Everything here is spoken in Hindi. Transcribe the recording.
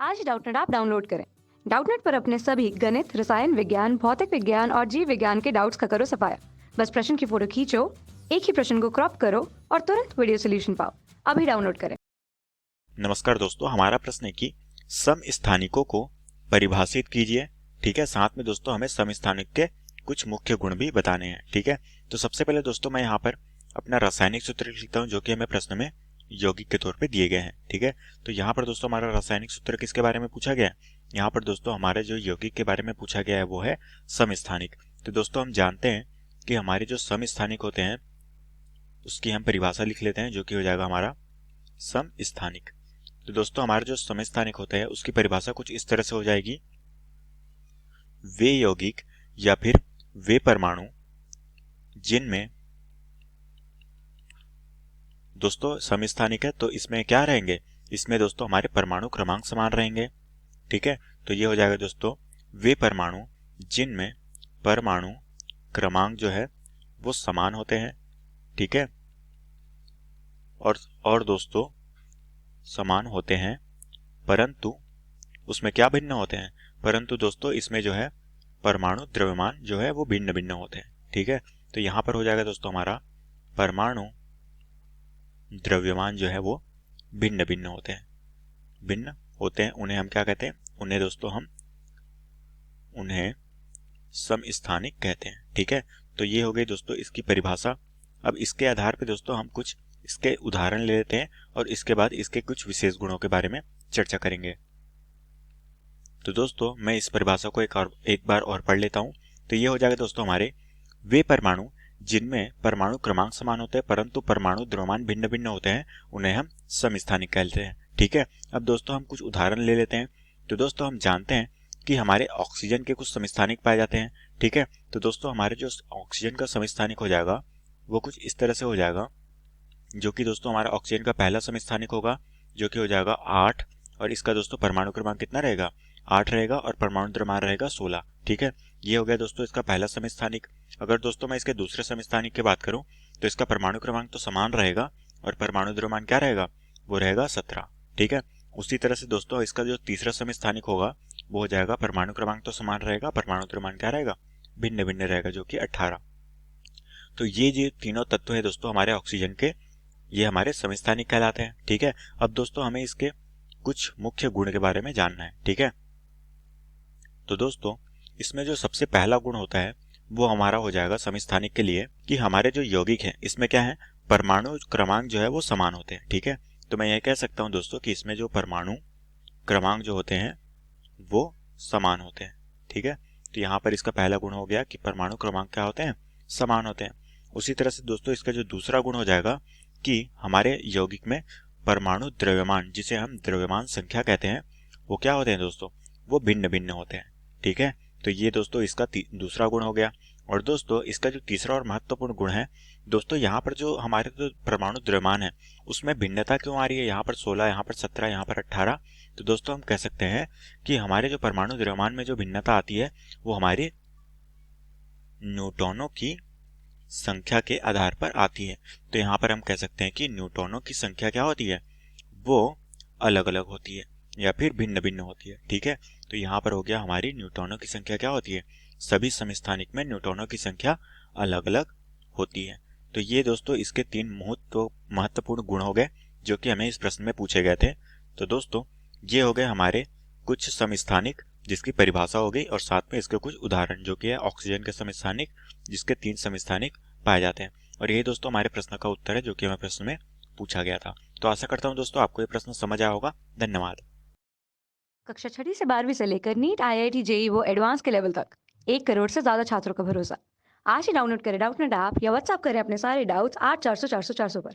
आज ही डाउटनेट ऐप डाउनलोड करें। डाउटनेट पर अपने सभी गणित, रसायन विज्ञान, भौतिक विज्ञान और जीव विज्ञान के डाउट्स का करो सफाया। बस प्रश्न की फोटो खींचो, एक ही प्रश्न को क्रॉप करो और तुरंत वीडियो सोल्यूशन पाओ। अभी डाउनलोड करें। नमस्कार दोस्तों, हमारा प्रश्न है कि समस्थानिकों को परिभाषित कीजिए। ठीक है, साथ में दोस्तों हमें समस्थानिक के कुछ मुख्य गुण भी बताने हैं। ठीक है, तो सबसे पहले दोस्तों मैं यहाँ पर अपना रासायनिक सूत्र लिखता हूँ जो कि हमें प्रश्न में यौगिक के तौर पे दिए गए हैं। ठीक है, तो यहाँ पर दोस्तों हमारा रासायनिक सूत्र किसके बारे में पूछा गया है? यहाँ पर दोस्तों हमारे जो यौगिक के बारे में पूछा गया है वो है समस्थानिक। तो दोस्तों हम जानते हैं कि हमारे जो समस्थानिक होते हैं उसकी हम परिभाषा लिख लेते हैं जो कि हो जाएगा हमारा समस्थानिक। तो दोस्तों हमारे जो समस्थानिक होते हैं उसकी परिभाषा कुछ इस तरह से हो जाएगी, वे यौगिक या फिर वे परमाणु जिनमें दोस्तों समस्थानिक है तो इसमें क्या रहेंगे, इसमें दोस्तों हमारे परमाणु क्रमांक समान रहेंगे। ठीक है, तो ये हो जाएगा दोस्तों वे परमाणु जिनमें परमाणु क्रमांक जो है वो समान होते हैं। ठीक है, और दोस्तों समान होते हैं परंतु उसमें क्या भिन्न होते हैं, परंतु दोस्तों इसमें जो है परमाणु द्रव्यमान जो है वो भिन्न भिन्न होते हैं। ठीक है, तो यहां पर हो जाएगा दोस्तों हमारा परमाणु द्रव्यमान जो है वो भिन्न भिन्न होते हैं, उन्हें हम क्या कहते हैं, उन्हें समस्थानिक कहते हैं। ठीक है, तो ये हो गई दोस्तों इसकी परिभाषा। अब इसके आधार पर दोस्तों हम कुछ इसके उदाहरण ले लेते हैं और इसके बाद इसके कुछ विशेष गुणों के बारे में चर्चा करेंगे। तो दोस्तों मैं इस परिभाषा को एक बार और पढ़ लेता हूं। तो ये हो जाएगा दोस्तों हमारे वे परमाणु जिनमें परमाणु क्रमांक समान होते हैं परंतु परमाणु द्रव्यमान भिन्न भिन्न होते हैं, उन्हें हम समस्थानिक कहते हैं। ठीक है, अब दोस्तों हम कुछ उदाहरण ले लेते हैं। तो दोस्तों हम जानते हैं कि हमारे ऑक्सीजन के कुछ समस्थानिक पाए जाते हैं। ठीक है, तो दोस्तों हमारे जो ऑक्सीजन का समस्थानिक हो जाएगा वो कुछ इस तरह से हो जाएगा, जो कि दोस्तों हमारा ऑक्सीजन का पहला समस्थानिक होगा जो कि हो जाएगा 8, और इसका दोस्तों परमाणु क्रमांक कितना रहेगा, 8 रहेगा, और परमाणु द्रव्यमान रहेगा 16। ठीक है, ये हो गया दोस्तों इसका पहला समस्थानिक। अगर दोस्तों मैं इसके दूसरे समस्थानिक की बात करूं तो इसका परमाणु क्रमांक तो समान रहेगा और परमाणु द्रव्यमान क्या रहेगा, वो रहेगा 17। ठीक है, उसी तरह से दोस्तों इसका जो तीसरा समस्थानिक होगा वो हो जाएगा परमाणु क्रमांक तो समान रहेगा, परमाणु द्रव्यमान क्या रहेगा, भिन्न भिन्न रहेगा, जो कि 18। तो ये जो तीनों तत्व है दोस्तों हमारे ऑक्सीजन के, ये हमारे समस्थानिक कहलाते हैं। ठीक है, अब दोस्तों हमें इसके कुछ मुख्य गुण के बारे में जानना है। ठीक है, तो दोस्तों इसमें जो सबसे पहला गुण होता है वो हमारा हो जाएगा समस्थानिक के लिए कि हमारे जो यौगिक है इसमें क्या है, परमाणु क्रमांक जो है वो समान होते हैं। ठीक है, तो मैं ये कह सकता हूं दोस्तों कि इसमें जो परमाणु क्रमांक जो होते हैं वो समान होते हैं। ठीक है, तो यहाँ पर इसका पहला गुण हो गया कि परमाणु क्रमांक क्या होते हैं, समान होते हैं। उसी तरह से दोस्तों इसका जो दूसरा गुण हो जाएगा कि हमारे यौगिक में परमाणु द्रव्यमान, जिसे हम द्रव्यमान संख्या कहते हैं, वो क्या होते हैं दोस्तों, वो भिन्न भिन्न होते हैं। ठीक है, तो ये दोस्तों इसका दूसरा गुण हो गया। और दोस्तों इसका जो तीसरा और महत्वपूर्ण गुण है दोस्तों, यहाँ पर जो हमारे जो परमाणु द्रव्यमान है उसमें भिन्नता क्यों आ रही है, यहाँ पर 16, यहाँ पर 17, यहाँ पर 18। तो दोस्तों हम कह सकते हैं कि हमारे जो परमाणु द्रव्यमान में जो भिन्नता आती है वो हमारे न्यूट्रॉनों की संख्या के आधार पर आती है। तो यहाँ पर हम कह सकते हैं कि न्यूट्रॉनों की संख्या क्या होती है, वो अलग अलग होती है या फिर भिन्न भिन्न होती है। ठीक है, तो यहाँ पर हो गया हमारी न्यूट्रॉनों की संख्या क्या होती है, सभी समस्थानिक में न्यूट्रॉनों की संख्या अलग अलग होती है। तो ये दोस्तों इसके 3 महत्वपूर्ण गुण हो गए जो कि हमें इस प्रश्न में पूछे गए थे। तो दोस्तों ये हो गए हमारे कुछ समस्थानिक जिसकी परिभाषा हो गई और साथ में इसके कुछ उदाहरण, जो कि है ऑक्सीजन के समस्थानिक जिसके 3 समस्थानिक पाए जाते हैं। और ये दोस्तों हमारे प्रश्न का उत्तर है जो कि हमें प्रश्न में पूछा गया था। तो आशा करता हूँ दोस्तों आपको ये प्रश्न समझ आया होगा। धन्यवाद। कक्षा 6 से 12वीं से लेकर नीट, IIT, JEE वो एडवांस के लेवल तक 1 करोड़ से ज्यादा छात्रों का भरोसा। आज ही डाउनलोड करें डाउटनेट ऐप या व्हाट्सएप करें अपने सारे डाउट्स 8400 400 400 पर।